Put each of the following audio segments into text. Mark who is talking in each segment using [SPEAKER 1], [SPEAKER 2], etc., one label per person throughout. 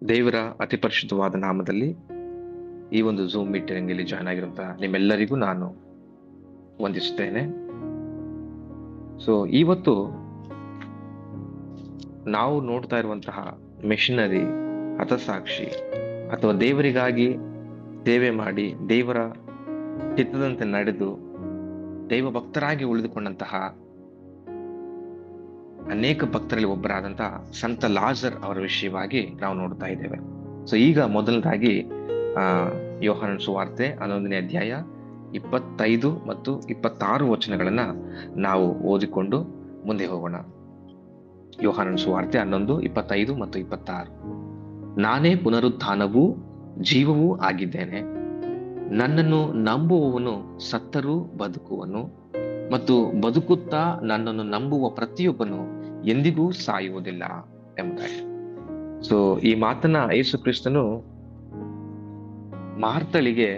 [SPEAKER 1] ದೇವರ ಅತಿ ಪರಿಶುದ್ಧವಾದ ನಾಮದಲ್ಲಿ ಈ ಒಂದು ಝೂಮ್ ಮೀಟಿಂಗ್ ಅಲ್ಲಿ ಜಾಯ್ನ್ ಆಗಿರುವಂತಹ ನಿಮ್ಮೆಲ್ಲರಿಗೂ ನಾನು ವಂದಿಸುತ್ತೇನೆ. ಸೊ ಇವತ್ತು ನಾವು ನೋಡ್ತಾ ಇರುವಂತಹ ಮೆಷಿನರಿ, ಹತಸಾಕ್ಷಿ ಅಥವಾ ದೇವರಿಗಾಗಿ ಸೇವೆ ಮಾಡಿ ದೇವರ ಚಿತ್ತದಂತೆ ನಡೆದು ದೈವ ಭಕ್ತರಾಗಿ ಉಳಿದುಕೊಂಡಂತಹ ಅನೇಕ ಭಕ್ತರಲ್ಲಿ ಒಬ್ಬರಾದಂತಹ ಸಂತ ಲಾಜರ್ ಅವರ ವಿಷಯವಾಗಿ ನಾವು ನೋಡ್ತಾ ಇದ್ದೇವೆ. ಸೊ ಈಗ ಮೊದಲನೇದಾಗಿ ಯೋಹಾನನ ಸುವಾರ್ತೆ 11ನೇ ಅಧ್ಯಾಯ 25 ಮತ್ತು 26 ವಚನಗಳನ್ನ ನಾವು ಓದಿಕೊಂಡು ಮುಂದೆ ಹೋಗೋಣ. ಯೋಹಾನನ ಸುವಾರ್ತೆ 11, 25 ಮತ್ತು 26. ನಾನೇ ಪುನರುತ್ಥಾನವೂ ಜೀವವೂ ಆಗಿದ್ದೇನೆ. ನನ್ನನ್ನು ನಂಬುವವನು ಸತ್ತರೂ ಬದುಕುವನು, ಮತ್ತು ಬದುಕುತ್ತಾ ನನ್ನನ್ನು ನಂಬುವ ಪ್ರತಿಯೊಬ್ಬನು ಎಂದಿಗೂ ಸಾಯುವುದಿಲ್ಲ ಎಂಬುದಾಗಿ. ಸೊ ಈ ಮಾತನ್ನ ಯೇಸು ಕ್ರಿಸ್ತನು ಮಾರ್ತಳಿಗೆ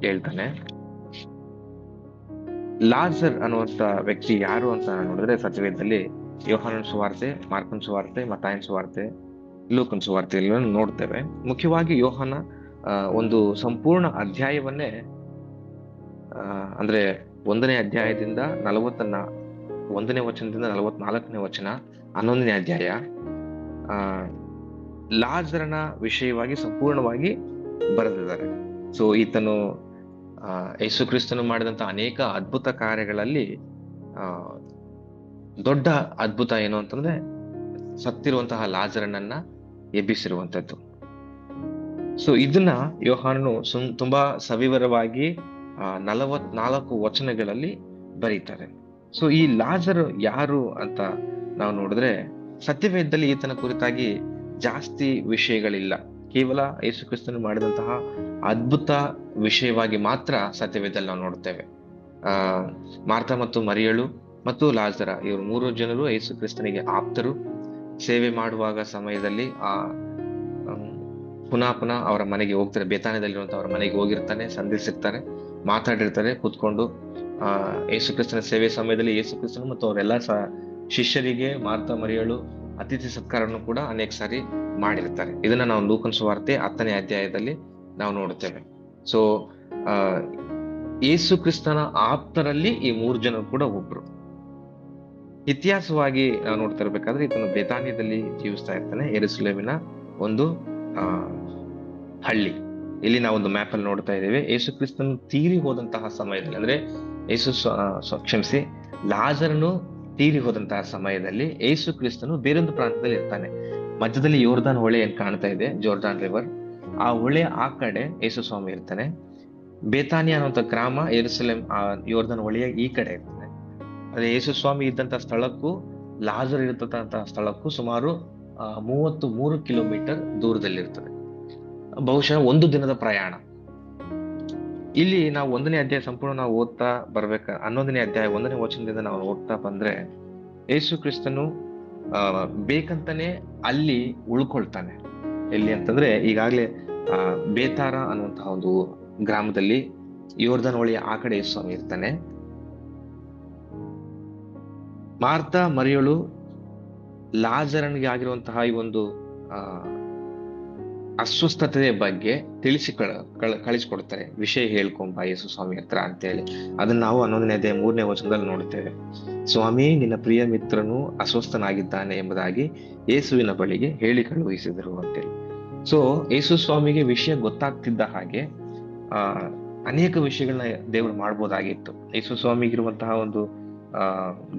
[SPEAKER 1] ಹೇಳ್ತಾನೆ. ಲಾಜರ್ ಅನ್ನುವಂತ ವ್ಯಕ್ತಿ ಯಾರು ಅಂತ ನೋಡಿದ್ರೆ ಸತ್ಯವೇದದಲ್ಲಿ ಯೋಹಾನನ ಸುವಾರ್ತೆ, ಮಾರ್ಕನ ಸುವಾರ್ತೆ, ಮತ್ತಾಯನ ಸುವಾರ್ತೆ, ಲೂಕನ ಸುವಾರ್ತೆಯಲ್ಲಿ ನೋಡ್ತೇವೆ. ಮುಖ್ಯವಾಗಿ ಯೋಹಾನ ಒಂದು ಸಂಪೂರ್ಣ ಅಧ್ಯಾಯವನ್ನೇ ಅಂದ್ರೆ 1ನೇ ಅಧ್ಯಾಯದಿಂದ 1ನೇ ವಚನದಿಂದ 44ನೇ ವಚನ, 11ನೇ ಅಧ್ಯಾಯ ಲಾಜರನ ವಿಷಯವಾಗಿ ಸಂಪೂರ್ಣವಾಗಿ ಬರೆದಿದ್ದಾರೆ. ಸೊ ಈತನು ಯೇಸು ಕ್ರಿಸ್ತನು ಮಾಡಿದಂತ ಅನೇಕ ಅದ್ಭುತ ಕಾರ್ಯಗಳಲ್ಲಿ ದೊಡ್ಡ ಅದ್ಭುತ ಏನು ಅಂತಂದ್ರೆ ಸತ್ತಿರುವಂತಹ ಲಾಜರನನ್ನ ಎಬ್ಬಿಸಿರುವಂತದ್ದು. ಸೊ ಇದನ್ನ ಯೋಹಾನನು ತುಂಬಾ ಸವಿವರವಾಗಿ 44 ವಚನಗಳಲ್ಲಿ ಬರೀತಾರೆ. ಸೊ ಈ ಲಾಜರ್ ಯಾರು ಅಂತ ನಾವು ನೋಡಿದ್ರೆ ಸತ್ಯವೇದದಲ್ಲಿ ಈತನ ಕುರಿತಾಗಿ ಜಾಸ್ತಿ ವಿಷಯಗಳಿಲ್ಲ. ಕೇವಲ ಯೇಸು ಕ್ರಿಸ್ತನು ಮಾಡಿದಂತಹ ಅದ್ಭುತ ವಿಷಯವಾಗಿ ಮಾತ್ರ ಸತ್ಯವೇದದಲ್ಲಿ ನಾವು ನೋಡ್ತೇವೆ. ಮಾರ್ಥ ಮತ್ತು ಮರಿಯಳು ಮತ್ತು ಲಾಜರ ಇವರು 3 ಜನರು ಯೇಸು ಕ್ರಿಸ್ತನಿಗೆ ಆಪ್ತರು. ಸೇವೆ ಮಾಡುವಾಗ ಸಮಯದಲ್ಲಿ ಪುನಃ ಅವರ ಮನೆಗೆ ಹೋಗ್ತಾರೆ. ಬೇತಾನ್ಯದಲ್ಲಿರುವಂತಹ ಅವರ ಮನೆಗೆ ಹೋಗಿರ್ತಾನೆ, ಸಂಧಿಸಿರ್ತಾರೆ, ಮಾತಾಡಿರ್ತಾರೆ ಕೂತ್ಕೊಂಡು. ಯೇಸು ಕ್ರಿಸ್ತನ ಸೇವೆ ಸಮಯದಲ್ಲಿ ಯೇಸು ಕ್ರಿಸ್ತನು ಮತ್ತು ಅವರೆಲ್ಲ ಶಿಷ್ಯರಿಗೆ ಮಾರ್ಥ ಮರಿಯಳು ಅತಿಥಿ ಸತ್ಕಾರವನ್ನು ಕೂಡ ಅನೇಕ ಸಾರಿ ಮಾಡಿರ್ತಾರೆ. ಇದನ್ನ ನಾವು ಲೂಕನ ಸುವಾರ್ತೆ 10ನೇ ಅಧ್ಯಾಯದಲ್ಲಿ ನಾವು ನೋಡುತ್ತೇವೆ. ಸೊ ಯೇಸು ಕ್ರಿಸ್ತನ ಆಪ್ತರಲ್ಲಿ ಈ 3 ಜನರು ಕೂಡ ಒಬ್ರು. ಇತಿಹಾಸವಾಗಿ ನಾವು ನೋಡ್ತಾ ಇರ್ಬೇಕಾದ್ರೆ ಈತನು ಬೇತಾನ್ಯದಲ್ಲಿ ಜೀವಿಸ್ತಾ ಇರ್ತಾನೆ, ಯೆರೂಸಲೇಮಿನ ಒಂದು ಹಳ್ಳಿ. ಇಲ್ಲಿ ನಾವು ಒಂದು ಮ್ಯಾಪ್ ಅಲ್ಲಿ ನೋಡ್ತಾ ಇದ್ದೇವೆ. ಯೇಸು ಕ್ರಿಸ್ತನು ತೀರಿ ಹೋದಂತಹ ಸಮಯದಲ್ಲಿ, ಅಂದ್ರೆ ಲಾಜರನು ತೀರಿ ಹೋದಂತಹ ಸಮಯದಲ್ಲಿ ಯೇಸು ಕ್ರಿಸ್ತನು ಬೇರೊಂದು ಪ್ರಾಂತದಲ್ಲಿ ಇರ್ತಾನೆ. ಮಧ್ಯದಲ್ಲಿ ಯೋರ್ದಾನ್ ಹೊಳೆ ಏನ್ ಕಾಣ್ತಾ ಇದೆ, ಜೋರ್ಡಾನ್ ರಿವರ್, ಆ ಹೊಳೆ ಆ ಕಡೆ ಯೇಸು ಸ್ವಾಮಿ ಇರ್ತಾನೆ. ಬೇತಾನಿಯಾ ಅನ್ನುವಂಥ ಗ್ರಾಮ ಯೆರೂಸಲೇಮ್ ಯೋರ್ದಾನ್ ಹೊಳೆಯ ಈ ಕಡೆ ಇರ್ತಾನೆ. ಅದೇ ಯೇಸು ಸ್ವಾಮಿ ಇದ್ದಂತ ಸ್ಥಳಕ್ಕೂ ಲಾಜರ್ ಇರತಕ್ಕಂತಹ ಸ್ಥಳಕ್ಕೂ ಸುಮಾರು 33 ಕಿಲೋಮೀಟರ್ ದೂರದಲ್ಲಿರ್ತದೆ. ಬಹುಶಃ 1 ದಿನದ ಪ್ರಯಾಣ. ಇಲ್ಲಿ ನಾವು 1ನೇ ಅಧ್ಯಾಯ ಸಂಪೂರ್ಣ ನಾವು ಓದ್ತಾ ಬರ್ಬೇಕ. 11ನೇ ಅಧ್ಯಾಯ 1ನೇ ವಚನದಿಂದ ನಾವು ಓದ್ತಾ ಬಂದ್ರೆ ಯೇಸು ಕ್ರಿಸ್ತನು ಬೇಕಂತಾನೆ ಅಲ್ಲಿ ಉಳ್ಕೊಳ್ತಾನೆ. ಎಲ್ಲಿ ಅಂತಂದ್ರೆ ಈಗಾಗ್ಲೇ ಬೇತಾರ ಅನ್ನುವಂತಹ ಒಂದು ಗ್ರಾಮದಲ್ಲಿ ಯೋರ್ದಾನ್ ಹೊಳೆಯ ಆ ಕಡೆ ಯೇಸು ಸ್ವಾಮಿ ಇರ್ತಾನೆ. ಮಾರ್ಥ ಮರಿಯಳು ಲಾಜರನಿಗೆ ಆಗಿರುವಂತಹ ಈ ಒಂದು ಅಸ್ವಸ್ಥತೆಯ ಬಗ್ಗೆ ಕಳಿಸ್ಕೊಡ್ತಾರೆ. ವಿಷಯ ಹೇಳ್ಕೊಂಬ ಯೇಸು ಸ್ವಾಮಿ ಹತ್ರ ಅಂತೇಳಿ. ಅದನ್ನ ನಾವು 11ನೇ ಅಧ್ಯಾಯ 3ನೇ ವಚನದಲ್ಲಿ ನೋಡುತ್ತೇವೆ. ಸ್ವಾಮಿ, ನಿನ್ನ ಪ್ರಿಯ ಮಿತ್ರನು ಅಸ್ವಸ್ಥನಾಗಿದ್ದಾನೆ ಎಂಬುದಾಗಿ ಯೇಸುವಿನ ಬಳಿಗೆ ಹೇಳಿ ಕಳುಹಿಸಿದರು ಅಂತೇಳಿ. ಸೊ ಯೇಸು ಸ್ವಾಮಿಗೆ ವಿಷಯ ಗೊತ್ತಾಗ್ತಿದ್ದ ಹಾಗೆ ಅನೇಕ ವಿಷಯಗಳನ್ನ ದೇವರು ಮಾಡ್ಬೋದಾಗಿತ್ತು. ಯೇಸು ಸ್ವಾಮಿಗಿರುವಂತಹ ಒಂದು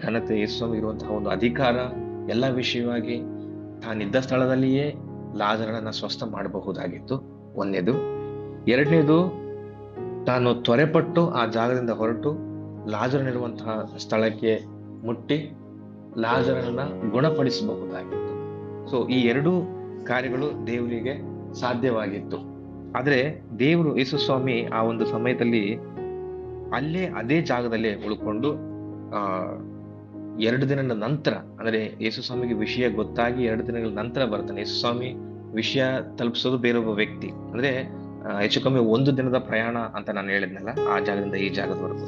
[SPEAKER 1] ಘನತೆ, ಯೇಸು ಸ್ವಾಮಿಗಿರುವಂತಹ ಒಂದು ಅಧಿಕಾರ, ಎಲ್ಲ ವಿಷಯವಾಗಿ ತಾನಿದ್ದ ಸ್ಥಳದಲ್ಲಿಯೇ ಲಾಜರನನ್ನ ಸ್ವಸ್ಥ ಮಾಡಬಹುದಾಗಿತ್ತು. 1ನೇದು. 2ನೇದು, ತಾನು ತ್ವರೆಪಟ್ಟು ಆ ಜಾಗದಿಂದ ಹೊರಟು ಲಾಜರನಿರುವಂತಹ ಸ್ಥಳಕ್ಕೆ ಮುಟ್ಟಿ ಲಾಜರನನ್ನ ಗುಣಪಡಿಸಬಹುದಾಗಿತ್ತು. ಸೊ ಈ 2 ಕಾರ್ಯಗಳು ದೇವರಿಗೆ ಸಾಧ್ಯವಾಗಿತ್ತು. ಆದ್ರೆ ದೇವರು ಯೇಸು ಸ್ವಾಮಿ ಆ ಒಂದು ಸಮಯದಲ್ಲಿ ಅದೇ ಜಾಗದಲ್ಲೇ ಉಳ್ಕೊಂಡು 2 ದಿನದ ನಂತರ, ಅಂದ್ರೆ ಯೇಸು ಸ್ವಾಮಿಗೆ ವಿಷಯ ಗೊತ್ತಾಗಿ 2 ದಿನಗಳ ನಂತರ ಬರ್ತಾನೆ. ಯೇಸು ಸ್ವಾಮಿ ವಿಷಯ ತಲುಪಿಸೋದು ಬೇರೊಬ್ಬ ವ್ಯಕ್ತಿ, ಅಂದ್ರೆ ಹೆಚ್ಚು ಕಮ್ಮಿ 1 ದಿನದ ಪ್ರಯಾಣ ಅಂತ ನಾನು ಹೇಳಿದ್ನಲ್ಲ, ಆ ಜಾಗದಿಂದ ಈ ಜಾಗದವರೆಗೂ.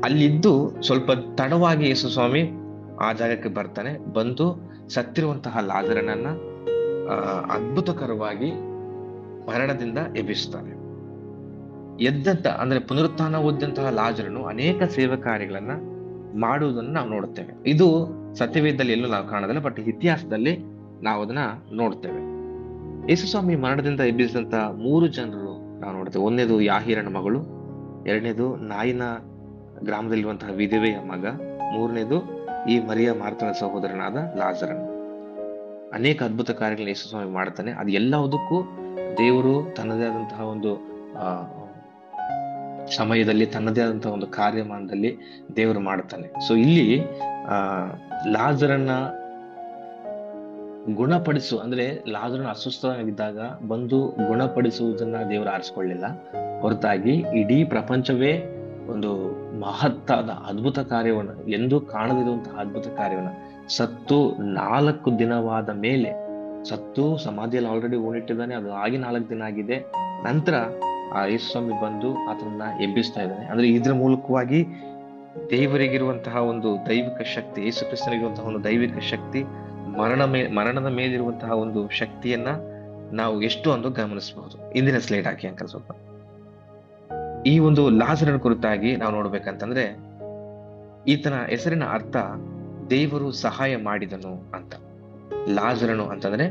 [SPEAKER 1] ಅಲ್ಲಿದ್ದು ಸ್ವಲ್ಪ ತಡವಾಗಿ ಯೇಸು ಸ್ವಾಮಿ ಆ ಜಾಗಕ್ಕೆ ಬರ್ತಾನೆ. ಬಂದು ಸತ್ತಿರುವಂತಹ ಲಾಜರನನ್ನ ಅದ್ಭುತಕರವಾಗಿ ಮರಣದಿಂದ ಎಬ್ಬಿಸ್ತಾನೆ. ಎದ್ದಂತ ಅಂದ್ರೆ ಪುನರುತ್ಥಾನ ಹೊಂದಿದಂತಹ ಲಾಜರನು ಅನೇಕ ಸೇವಾ ಕಾರ್ಯಗಳನ್ನ ಮಾಡುವುದನ್ನು ನಾವು ನೋಡುತ್ತೇವೆ. ಇದು ಸತ್ಯವೇದದಲ್ಲಿ ಎಲ್ಲೂ ನಾವು ಕಾಣೋದಿಲ್ಲ, ಬಟ್ ಇತಿಹಾಸದಲ್ಲಿ ನಾವು ಅದನ್ನ ನೋಡ್ತೇವೆ. ಯೇಸುಸ್ವಾಮಿ ಮರಣದಿಂದ ಎಬ್ಬಿಸಿದಂತ 3 ಜನರು ನಾವು ನೋಡ್ತೇವೆ. ಒಂದನೇದು ಯಾಹೀರನ ಮಗಳು, ಎರಡನೇದು ನಾಯಿನ ಗ್ರಾಮದಲ್ಲಿರುವಂತಹ ವಿಧವೆಯ ಮಗ, ಮೂರನೇದು ಈ ಮರಿಯ ಮಾರ್ತನ ಸಹೋದರನಾದ ಲಾಜರನು. ಅನೇಕ ಅದ್ಭುತ ಕಾರ್ಯಗಳನ್ನ ಯೇಸುಸ್ವಾಮಿ ಮಾಡ್ತಾನೆ. ಅದು ಎಲ್ಲದಕ್ಕೂ ದೇವರು ತನ್ನದೇ ಆದಂತಹ ಒಂದು ಸಮಯದಲ್ಲಿ, ತನ್ನದೇ ಆದಂತಹ ಒಂದು ಕಾರ್ಯಮಾನದಲ್ಲಿ ದೇವರು ಮಾಡ್ತಾನೆ. ಸೊ ಇಲ್ಲಿ ಲಾಜರನ್ನ ಗುಣಪಡಿಸು ಅಂದ್ರೆ ಲಾಜರನ ಅಸ್ವಸ್ಥನಾಗಿದ್ದಾಗ ಬಂದು ಗುಣಪಡಿಸುವುದನ್ನ ದೇವರು ಆರಿಸಿಕೊಳ್ಳಿಲ್ಲ, ಹೊರತಾಗಿ ಇಡೀ ಪ್ರಪಂಚವೇ ಒಂದು ಮಹತ್ತಾದ ಅದ್ಭುತ ಕಾರ್ಯವನ್ನು, ಎಂದೂ ಕಾಣದಿರುವಂತಹ ಅದ್ಭುತ ಕಾರ್ಯವನ್ನ, ಸತ್ತು 4 ದಿನವಾದ ಮೇಲೆ, ಸತ್ತು ಸಮಾಧಿಯಲ್ಲಿ ಆಲ್ರೆಡಿ ಊಣಿಟ್ಟಿದ್ದಾನೆ, ಅದು ಆಗಿ 4 ದಿನ ಆಗಿದೆ, ನಂತರ ಆ ಯೇಸುಸ್ವಾಮಿ ಬಂದು ಆತನನ್ನ ಎಬ್ಬಿಸ್ತಾ ಇದ್ದಾನೆ. ಅಂದ್ರೆ ಇದ್ರ ಮೂಲಕವಾಗಿ ದೇವರಿಗಿರುವಂತಹ ಒಂದು ದೈವಿಕ ಶಕ್ತಿ, ಯೇಸು ಕ್ರಿಸ್ತನಿಗಿರುವಂತಹ ಒಂದು ದೈವಿಕ ಶಕ್ತಿ, ಮರಣದ ಮೇಲಿರುವಂತಹ ಒಂದು ಶಕ್ತಿಯನ್ನ ನಾವು ಎಷ್ಟು ಒಂದು ಗಮನಿಸಬಹುದು. ಇಂದಿನ ಸ್ಲೈಡ್ ಹಾಕಿ ಅಂಕಲ್ ಸ್ವಲ್ಪ. ಈ ಒಂದು ಲಾಜರನ ಕುರಿತಾಗಿ ನಾವು ನೋಡ್ಬೇಕಂತಂದ್ರೆ, ಈತನ ಹೆಸರಿನ ಅರ್ಥ ದೇವರು ಸಹಾಯ ಮಾಡಿದನು ಅಂತ. ಲಾಜರನು ಅಂತಂದ್ರೆ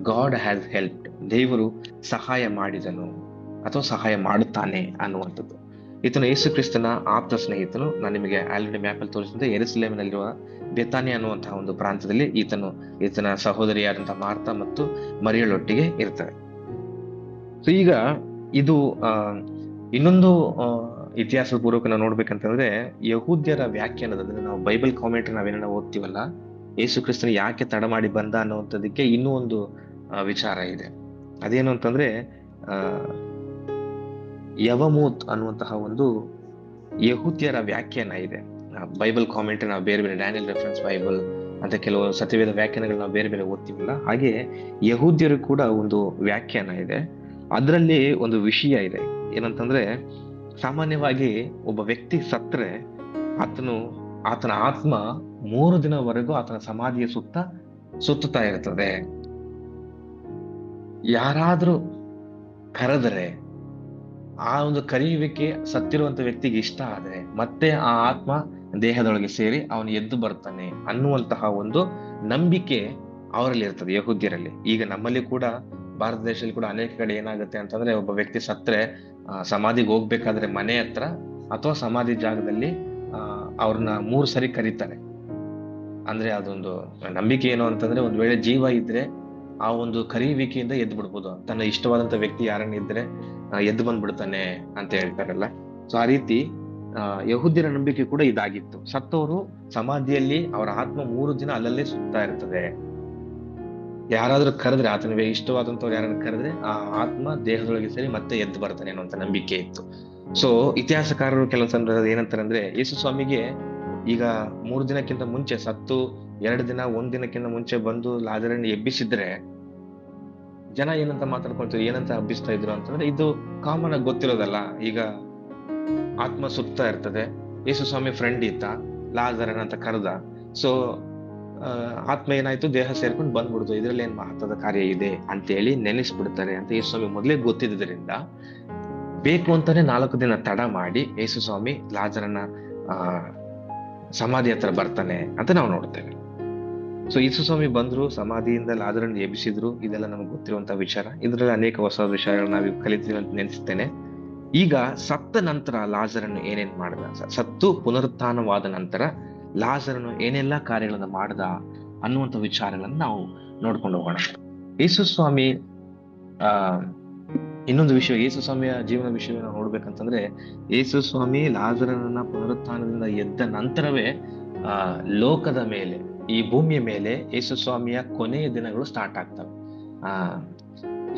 [SPEAKER 1] ಗಾಡ್ ಹ್ಯಾಸ್ ಹೆಲ್ಪ್ಡ್, ದೇವರು ಸಹಾಯ ಮಾಡಿದನು ಅಥವಾ ಸಹಾಯ ಮಾಡುತ್ತಾನೆ ಅನ್ನುವಂಥದ್ದು. ಈತನು ಯೇಸು ಕ್ರಿಸ್ತನ ಆಪ್ತ ಸ್ನೇಹಿತನು. ನಾನು ನಿಮಗೆ ಆಲ್ರೆಡಿ ಮ್ಯಾಪಲ್ಲಿ ತೋರಿಸಿದಂತೆ ಯೆರೂಸಲೇಮಿನಲ್ಲಿರುವ ಬೆಥಾನಿಯ ಅನ್ನುವಂತಹ ಒಂದು ಪ್ರಾಂತ್ಯದಲ್ಲಿ ಈತನ ಸಹೋದರಿಯಾದಂತಹ ಮಾರ್ತಾ ಮತ್ತು ಮರಿಯಳೊಟ್ಟಿಗೆ ಇರ್ತಾರೆ. ಸೊ ಈಗ ಇದು ಇನ್ನೊಂದು ಇತಿಹಾಸ ಪೂರ್ವಕ ನಾವು ನೋಡ್ಬೇಕಂತಂದ್ರೆ, ಯಹೂದ್ಯರ ವ್ಯಾಖ್ಯಾನದಲ್ಲಿ ನಾವು ಬೈಬಲ್ ಕಾಮೆಂಟ್ ನಾವೇನ ಓದ್ತೀವಲ್ಲ, ಯೇಸು ಕ್ರಿಸ್ತನ ಯಾಕೆ ತಡ ಮಾಡಿ ಬಂದ ಅನ್ನುವಂಥದ್ದಕ್ಕೆ ಇನ್ನೂ ಒಂದು ವಿಚಾರ ಇದೆ. ಅದೇನು ಅಂತಂದ್ರೆ, ಯವಮೂತ್ ಅನ್ನುವಂತಹ ಒಂದು ಯಹೂದ್ಯರ ವ್ಯಾಖ್ಯಾನ ಇದೆ. ಬೈಬಲ್ ಕಾಮೆಂಟ್ ನಾವು ಬೇರೆ ಬೇರೆ, ಡ್ಯಾನಿಯಲ್ ರೆಫರೆನ್ಸ್ ಬೈಬಲ್ ಅಂತ ಕೆಲವು ಸತ್ಯವೇದ ವ್ಯಾಖ್ಯಾನಗಳು ನಾವು ಬೇರೆ ಬೇರೆ ಓದ್ತೀವಲ್ಲ, ಹಾಗೆ ಯಹೂದ್ಯರು ಕೂಡ ಒಂದು ವ್ಯಾಖ್ಯಾನ ಇದೆ. ಅದರಲ್ಲಿ ಒಂದು ವಿಷಯ ಇದೆ. ಏನಂತಂದ್ರೆ, ಸಾಮಾನ್ಯವಾಗಿ ಒಬ್ಬ ವ್ಯಕ್ತಿ ಸತ್ರೆ ಆತನ ಆತ್ಮ 3 ದಿನವರೆಗೂ ಆತನ ಸಮಾಧಿಯ ಸುತ್ತುತ್ತಾ ಇರ್ತದೆ. ಯಾರಾದ್ರೂ ಕರೆದರೆ ಆ ಒಂದು ಕರೆಯುವಿಕೆ ಸತ್ತಿರುವಂತ ವ್ಯಕ್ತಿಗೆ ಇಷ್ಟ ಆದ್ರೆ ಮತ್ತೆ ಆ ಆತ್ಮ ದೇಹದೊಳಗೆ ಸೇರಿ ಅವನು ಎದ್ದು ಬರ್ತಾನೆ ಅನ್ನುವಂತಹ ಒಂದು ನಂಬಿಕೆ ಅವರಲ್ಲಿ ಇರ್ತದೆ, ಯಹೂದ್ಯರಲ್ಲಿ. ಈಗ ನಮ್ಮಲ್ಲಿ ಕೂಡ, ಭಾರತ ದೇಶದಲ್ಲಿ ಕೂಡ ಅನೇಕ ಕಡೆ ಏನಾಗುತ್ತೆ ಅಂತಂದ್ರೆ, ಒಬ್ಬ ವ್ಯಕ್ತಿ ಸತ್ರೆ ಸಮಾಧಿಗೆ ಹೋಗ್ಬೇಕಾದ್ರೆ ಮನೆ ಹತ್ರ ಅಥವಾ ಸಮಾಧಿ ಜಾಗದಲ್ಲಿ ಅವ್ರನ್ನ 3 ಸರಿ ಕರೀತಾರೆ. ಅಂದ್ರೆ ಅದೊಂದು ನಂಬಿಕೆ ಏನು ಅಂತಂದ್ರೆ, ಒಂದ್ ವೇಳೆ ಜೀವ ಇದ್ರೆ ಆ ಒಂದು ಕರೆಯುವಿಕೆಯಿಂದ ಎದ್ದು ಬಿಡ್ಬೋದು, ತನ್ನ ಇಷ್ಟವಾದಂತ ವ್ಯಕ್ತಿ ಯಾರನ್ನ ಇದ್ರೆ ಎದ್ದು ಬಂದ್ಬಿಡ್ತಾನೆ ಅಂತ ಹೇಳ್ತಾರಲ್ಲ. ಸೊ ಆ ರೀತಿ ಯಹೂದ್ಯರ ನಂಬಿಕೆ ಕೂಡ ಇದಾಗಿತ್ತು. ಸತ್ತವರು ಸಮಾಧಿಯಲ್ಲಿ ಅವರ ಆತ್ಮ 3 ದಿನ ಅಲ್ಲಲ್ಲೇ ಸುತ್ತಾ ಇರ್ತದೆ. ಯಾರಾದ್ರೂ ಕರೆದ್ರೆ, ಆತನಿಗೆ ಇಷ್ಟವಾದಂತವ್ರು ಯಾರನ್ನ ಕರೆದ್ರೆ ಆ ಆತ್ಮ ದೇಹದೊಳಗೆ ಸೇರಿ ಮತ್ತೆ ಎದ್ದು ಬರ್ತಾನೆ ಅನ್ನುವಂತ ನಂಬಿಕೆ ಇತ್ತು. ಸೊ ಇತಿಹಾಸಕಾರರು ಕೆಲವು ಸಂದರ್ಭದಲ್ಲಿ ಏನಂತಾರೆ ಅಂದ್ರೆ, ಯೇಸು ಸ್ವಾಮಿಗೆ ಈಗ 3 ದಿನಕ್ಕಿಂತ ಮುಂಚೆ ಸತ್ತು 1 ದಿನಕ್ಕಿಂತ ಮುಂಚೆ ಬಂದು ಲಾಜರನ್ನ ಎಬ್ಬಿಸಿದ್ರೆ ಜನ ಏನಂತ ಮಾತಾಡ್ಕೊಳ್ತಾರೆ, ಏನಂತ ಹಬ್ಬಿಸ್ತಾ ಇದ್ರು ಅಂತಂದ್ರೆ, ಇದು ಕಾಮನ್ ಆಗಿ ಗೊತ್ತಿರೋದಲ್ಲ. ಈಗ ಆತ್ಮ ಸುತ್ತಾ ಇರ್ತದೆ, ಯೇಸು ಸ್ವಾಮಿ ಫ್ರೆಂಡ್ ಇತ್ತ, ಲಾಜರನ್ ಅಂತ ಕರೆದ, ಸೊ ಆತ್ಮ ಏನಾಯ್ತು, ದೇಹ ಸೇರ್ಕೊಂಡು ಬಂದ್ಬಿಡ್ತು, ಇದ್ರಲ್ಲಿ ಏನ್ ಮಹತ್ವದ ಕಾರ್ಯ ಇದೆ ಅಂತೇಳಿ ನೆನೆಸ್ಬಿಡ್ತಾರೆ ಅಂತ ಯೇಸು ಸ್ವಾಮಿ ಮೊದಲೇ ಗೊತ್ತಿದ್ದರಿಂದ ಬೇಕು ಅಂತಾನೆ 4 ದಿನ ತಡ ಮಾಡಿ ಯೇಸು ಸ್ವಾಮಿ ಲಾಜರನ್ನ ಸಮಾಧಿ ಹತ್ರ ಬರ್ತಾನೆ ಅಂತ ನಾವು ನೋಡ್ತೇವೆ. ಸೊ ಯೇಸು ಸ್ವಾಮಿ ಬಂದ್ರು, ಸಮಾಧಿಯಿಂದ ಲಾಜರನ್ನ ಎಬ್ಬಿಸಿದ್ರು, ಇದೆಲ್ಲ ನಮ್ಗೆ ಗೊತ್ತಿರುವಂತಹ ವಿಚಾರ. ಇದರಲ್ಲಿ ಅನೇಕ ಹೊಸ ವಿಷಯಗಳನ್ನ ನಾವು ಕಲಿತೀವಿ ಅಂತ ನೆನೆಸ್ತೇನೆ. ಈಗ ಸತ್ತ ನಂತರ ಲಾಜರನ್ನು ಏನೇನ್ ಮಾಡ್ದ, ಸತ್ತು ಪುನರುತ್ಥಾನವಾದ ನಂತರ ಲಾಜರನು ಏನೆಲ್ಲ ಕಾರ್ಯಗಳನ್ನ ಮಾಡ್ದ ಅನ್ನುವಂಥ ವಿಚಾರಗಳನ್ನ ನಾವು ನೋಡ್ಕೊಂಡು ಹೋಗೋಣ. ಯೇಸು ಸ್ವಾಮಿ ಇನ್ನೊಂದು ವಿಷಯ, ಯೇಸು ಸ್ವಾಮಿಯ ಜೀವನ ವಿಷಯ ನಾವು ನೋಡ್ಬೇಕಂತಂದ್ರೆ, ಯೇಸು ಸ್ವಾಮಿ ಲಾಜರನನ್ನ ಪುನರುತ್ಥಾನದಿಂದ ಎದ್ದ ನಂತರವೇ ಲೋಕದ ಮೇಲೆ, ಈ ಭೂಮಿಯ ಮೇಲೆ ಯೇಸು ಸ್ವಾಮಿಯ ಕೊನೆಯ ದಿನಗಳು ಸ್ಟಾರ್ಟ್ ಆಗ್ತವೆ.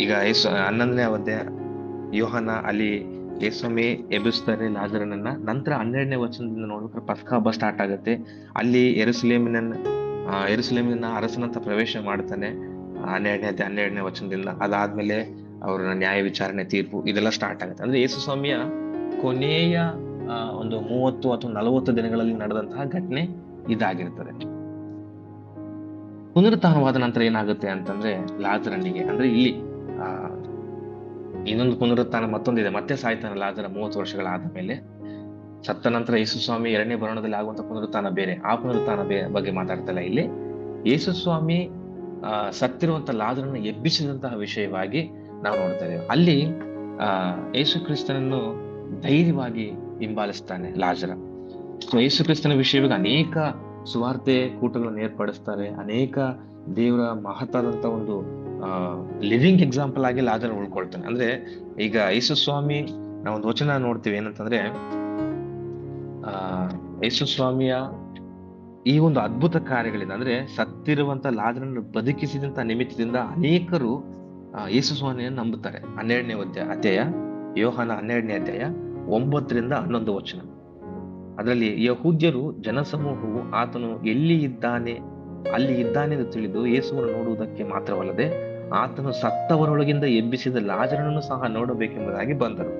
[SPEAKER 1] ಈಗ 11ನೇ ಅಧ್ಯಾಯ ಯೋಹಾನ ಅಲ್ಲಿ ಯೇಸು ಸ್ವಾಮಿ ಎಬ್ಬಿಸ್ತಾರೆ ಲಾಜರನನ್ನ. ನಂತರ 12ನೇ ವಚನದಿಂದ ನೋಡ್ಬೇಕಾದ್ರೆ ಪಸ್ಕ ಹಬ್ಬ ಸ್ಟಾರ್ಟ್ ಆಗುತ್ತೆ. ಅಲ್ಲಿ ಯೆರೂಸಲೇಮಿನ ಅರಸನಂತ ಪ್ರವೇಶ ಮಾಡ್ತಾನೆ 12ನೇ ವಚನದಿಂದ. ಅದಾದ್ಮೇಲೆ ಅವ್ರನ್ನ ನ್ಯಾಯ ವಿಚಾರಣೆ, ತೀರ್ಪು ಇದೆಲ್ಲ ಸ್ಟಾರ್ಟ್ ಆಗುತ್ತೆ. ಅಂದ್ರೆ ಯೇಸು ಸ್ವಾಮಿಯ ಕೊನೆಯ ಒಂದು 30 ಅಥವಾ 40 ದಿನಗಳಲ್ಲಿ ನಡೆದಂತಹ ಘಟನೆ ಇದಾಗಿರ್ತದೆ. ಪುನರುತ್ಥಾನವಾದ ನಂತರ ಏನಾಗುತ್ತೆ ಅಂತಂದ್ರೆ, ಲಾಜರನಿಗೆ ಅಂದ್ರೆ ಇಲ್ಲಿ ಆ ಇನ್ನೊಂದು ಪುನರುತ್ಥಾನ ಮತ್ತೊಂದಿದೆ. ಮತ್ತೆ ಸಾಯ್ತಾನೆ ಲಾಜರ 30 ವರ್ಷಗಳಾದ ಮೇಲೆ. ಸತ್ತ ನಂತರ ಯೇಸು ಸ್ವಾಮಿ ಎರಡನೇ ಬರೋಣದಲ್ಲಿ ಆಗುವಂತ ಪುನರುತ್ಥಾನ ಬೇರೆ, ಆ ಪುನರುತ್ಥಾನ ಬಗ್ಗೆ ಮಾತಾಡ್ತಲ್ಲ ಇಲ್ಲಿ. ಯೇಸು ಸ್ವಾಮಿ ಸತ್ತಿರುವಂತ ಲಾಜರನ್ನು ಎಬ್ಬಿಸಿದಂತಹ ವಿಷಯವಾಗಿ ನಾವು ನೋಡ್ತಾ ಇದ್ದೇವೆ. ಅಲ್ಲಿ ಯೇಸು ಕ್ರಿಸ್ತನನ್ನು ಧೈರ್ಯವಾಗಿ ಹಿಂಬಾಲಿಸ್ತಾನೆ ಲಾಜರ. ಸೊ ಯೇಸು ಕ್ರಿಸ್ತನ ವಿಷಯವಾಗಿ ಅನೇಕ ಸುವಾರ್ತೆ ಕೂಟಗಳನ್ನು ಏರ್ಪಡಿಸ್ತಾರೆ. ಅನೇಕ ದೇವರ ಮಹತ್ತಾದಂತ ಒಂದು ಲಿವಿಂಗ್ ಎಕ್ಸಾಂಪಲ್ ಆಗಿ ಲಾಜರ ಉಳ್ಕೊಳ್ತಾನೆ. ಅಂದ್ರೆ ಈಗ ಯೇಸು ಸ್ವಾಮಿ ನಾವೊಂದು ವಚನ ನೋಡ್ತೀವಿ, ಏನಂತಂದ್ರೆ ಯೇಸು ಸ್ವಾಮಿಯ ಈ ಒಂದು ಅದ್ಭುತ ಕಾರ್ಯಗಳಿಂದ, ಅಂದ್ರೆ ಸತ್ತಿರುವಂತ ಲಾಜರನ್ನು ಬದುಕಿಸಿದಂತ ನಿಮಿತ್ತದಿಂದ ಅನೇಕರು ಯೇಸು ಸ್ವಾಮಿಯನ್ನು ನಂಬುತ್ತಾರೆ. 12ನೇ ಅಧ್ಯಾಯ, ಯೋಹಾನ 12ನೇ ಅಧ್ಯಾಯ 9-11 ವಚನ. ಅದರಲ್ಲಿ ಯಹೂದ್ಯರು ಜನಸಮೂಹವು ಆತನು ಎಲ್ಲಿ ಇದ್ದಾನೆ ಅಲ್ಲಿ ಇದ್ದಾನೆಂದು ತಿಳಿದು ಯೇಸುವನ್ನು ನೋಡುವುದಕ್ಕೆ ಮಾತ್ರವಲ್ಲದೆ ಆತನು ಸತ್ತವರೊಳಗಿಂದ ಎಬ್ಬಿಸಿದ ಲಾಜರನನ್ನು ಸಹ ನೋಡಬೇಕೆಂಬುದಾಗಿ ಬಂದರು.